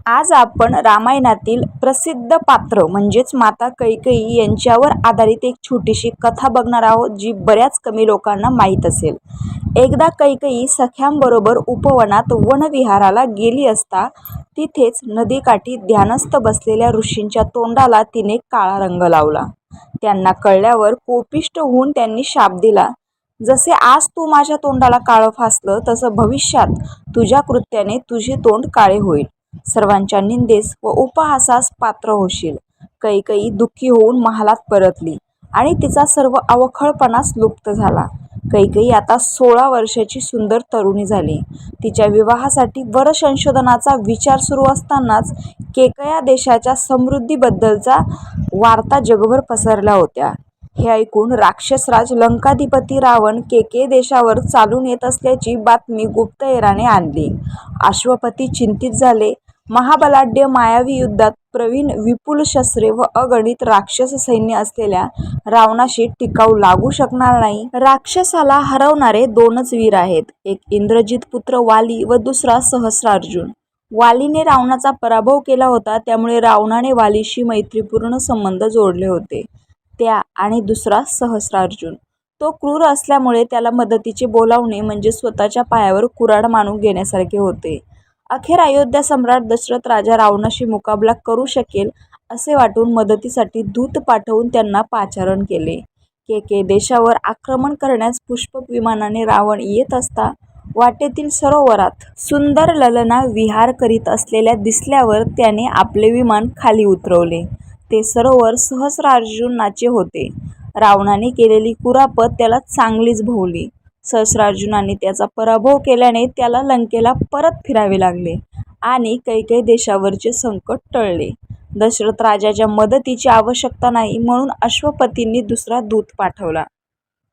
आज आपण रामायणातील प्रसिद्ध पात्र म्हणजेच माता कैकेयी यांच्यावर आधारित एक छोटीशी कथा बघणार आहोत, जी बऱ्याच कमी लोकांना माहीत असेल. एकदा कैकेयी सख्यांबरोबर उपवनात वनविहाराला गेली असता तिथेच नदीकाठी ध्यानस्थ बसलेल्या ऋषींच्या तोंडाला तिने काळा रंग लावला. त्यांना कळल्यावर कोपिष्ट होऊन त्यांनी शाप दिला, जसे आज तू माझ्या तोंडाला काळं फासलं तसं भविष्यात तुझ्या कृत्याने तुझे तोंड काळे होईल. सर्वांच्या निंदेस व उपहासास पात्र होशील. कैकेयी दुःखी होऊन महालात परतली आणि तिचा सर्व अवखळपणास लुप्त झाला. कैकेयी आता 16 वर्षाची सुंदर तरुणी झाली. तिच्या विवाहासाठी वर संशोधनाचा विचार सुरू असतानाच केकया देशाच्या समृद्धीबद्दलचा वार्ता जगभर पसरल्या होत्या. हे ऐकून राक्षसराज लंकाधिपती रावण केकय देशावर चालून येत असल्याची बातमी गुप्तहेराने आणली. अश्वपती चिंतित झाले. महाबलाढ्य मायावी युद्धात प्रवीण, विपुल शस्त्रे व अगणित राक्षस सैन्य असलेल्या रावणाशी टिकाव लागू शकणार नाही. राक्षसाला हरवणारे दोनच वीर आहेत, एक इंद्रजित पुत्र वाली व दुसरा सहस्रार्जुन. वालीने रावणाचा पराभव केला होता, त्यामुळे रावणाने वालीशी मैत्रीपूर्ण संबंध जोडले होते. त्या आणि दुसरा सहस्रार्जुन. तो क्रूर असल्यामुळे त्याला मदतीचे बोलावणे म्हणजे स्वतःच्या पायावर कुऱ्हाड मानून घेण्यासारखे होते. अखेर अयोध्या सम्राट दशरथ राजा रावणाशी मुकाबला करू शकेल असे वाटून मदतीसाठी दूत पाठवून त्यांना पाचारण केले. केकय देशावर आक्रमण करण्यास पुष्पक विमानाने रावण येत असता वाटेतील सरोवरात सुंदर ललना विहार करीत असलेल्या दिसल्यावर त्याने आपले विमान खाली उतरवले. ते सरोवर सहस्रार्जुनाचे होते. रावणाने केलेली कुरापत त्याला चांगलीच भोवली. सहस्रार्जुनाने त्याचा पराभव केल्याने त्याला लंकेला परत फिरावे लागले आणि कैकेय देशावरचे संकट टळले. दशरथ राजाच्या मदतीची आवश्यकता नाही म्हणून अश्वपतींनी दुसरा दूत पाठवला.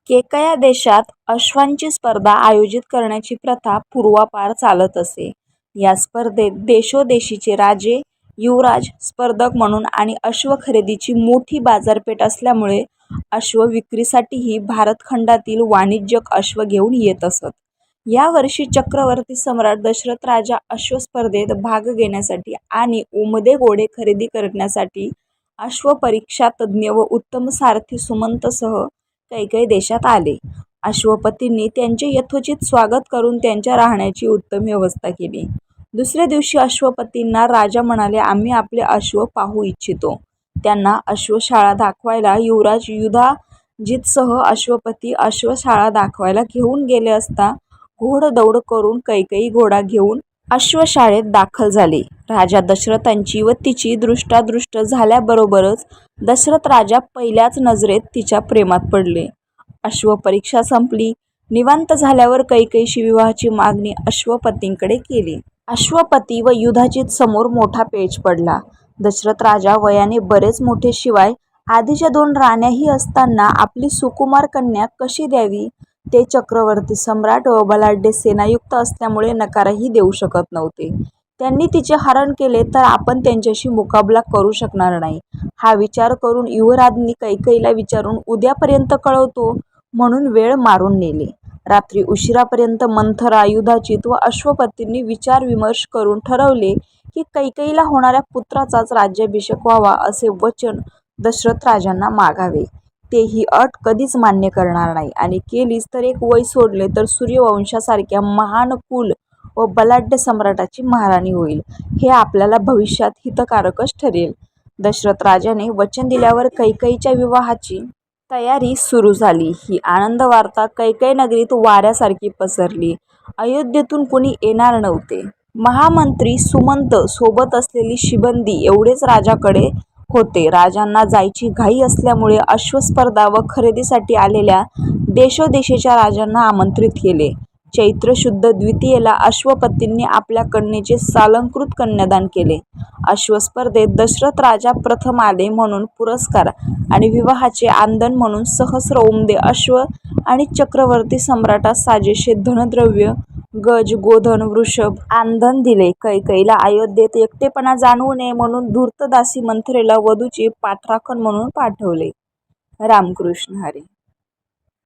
केकया देशात अश्वांची स्पर्धा आयोजित करण्याची प्रथा पूर्वापार चालत असे. या स्पर्धेत देशोदेशीचे राजे, युवराज स्पर्धक म्हणून आणि अश्व खरेदीची मोठी बाजारपेठ असल्यामुळे अश्व विक्रीसाठीही भारतखंडातील वाणिज्यक अश्व घेऊन येत असत. या वर्षी चक्रवर्ती सम्राट दशरथ राजा अश्व स्पर्धेत भाग घेण्यासाठी आणि उमदे घोडे खरेदी करण्यासाठी अश्व परीक्षा तज्ज्ञ व उत्तम सारथी सुमंतसह कैकेय देशात आले. अश्वपतींनी त्यांचे यथोचित स्वागत करून त्यांच्या राहण्याची उत्तम व्यवस्था केली. दुसऱ्या दिवशी अश्वपतींना राजा म्हणाले, आम्ही आपले अश्व पाहू इच्छितो. त्यांना अश्वशाळा दाखवायला युवराज युधाजितसह अश्वपती अश्वशाळा दाखवायला घेऊन गेले असता घोडदौड करून कैकेयी घोडा घेऊन अश्वशाळेत दाखल झाली. राजा दशरथांची व तिची दृष्टादृष्ट झाल्याबरोबरच दशरथ राजा पहिल्याच नजरेत तिच्या प्रेमात पडले. अश्वपरीक्षा संपली. निवांत झाल्यावर कैकेयीशी विवाहाची मागणी अश्वपतींकडे केली. अश्वपती व युधाजित समोर मोठा पेच पडला. दशरथ राजा वयाने बरेच मोठे, शिवाय आधीच्या 2 राण्याही असताना आपली सुकुमार कन्या कशी द्यावी ते चक्रवर्ती सम्राट व बलाढ्य सेनायुक्त असल्यामुळे नकारही देऊ शकत नव्हते. त्यांनी तिचे हरण केले तर आपण त्यांच्याशी मुकाबला करू शकणार नाही. हा विचार करून युवराजांनी कैकेयीला विचारून उद्यापर्यंत कळवतो म्हणून वेळ मारून नेली. रात्री उशिरापर्यंत मंथरा, युधाजित व अश्वपतींनी विचारविमर्श करून ठरवले की कैकेयीला होणाऱ्या पुत्राचाच राज्याभिषेक व्हावा असे वचन दशरथ राजांना मागावे. ते ही अट कधीच मान्य करणार नाही आणि केलीच तर एक वय सोडले तर सूर्यवंशासारख्या महान कुल व बलाढ्य सम्राटाची महाराणी होईल. हे आपल्याला भविष्यात हितकारकच ठरेल. दशरथ राजाने वचन दिल्यावर कैकेयीच्या विवाहाची तयारी सुरू झाली. ही आनंद वार्ता कैकेय नगरीत वाऱ्यासारखी पसरली. अयोध्येतून कुणी येणार नव्हते. महामंत्री सुमंत सोबत असलेली शिबंदी एवढेच राजाकडे होते. राजांना जायची घाई असल्यामुळे अश्वस्पर्धा व खरेदीसाठी आलेल्या देशोदेशीच्या राजांना आमंत्रित केले. चैत्र शुद्ध द्वितीयेला अश्वपतींनी आपल्या कन्येचे सालंकृत कन्यादान केले. अश्वस्पर्धेत दशरथ राजा प्रथम आले म्हणून पुरस्कार आणि विवाहाचे आंदण म्हणून सहस्र उमदे अश्व आणि चक्रवर्ती सम्राटास साजेसे धनद्रव्य, गज, गोधन, वृषभ आंदण दिले. कैकेयीला अयोध्येत एकटेपणा जाणवू नये म्हणून धूर्तदासी मंथरेला वधूची पाठराखण म्हणून पाठवले. रामकृष्ण हरी.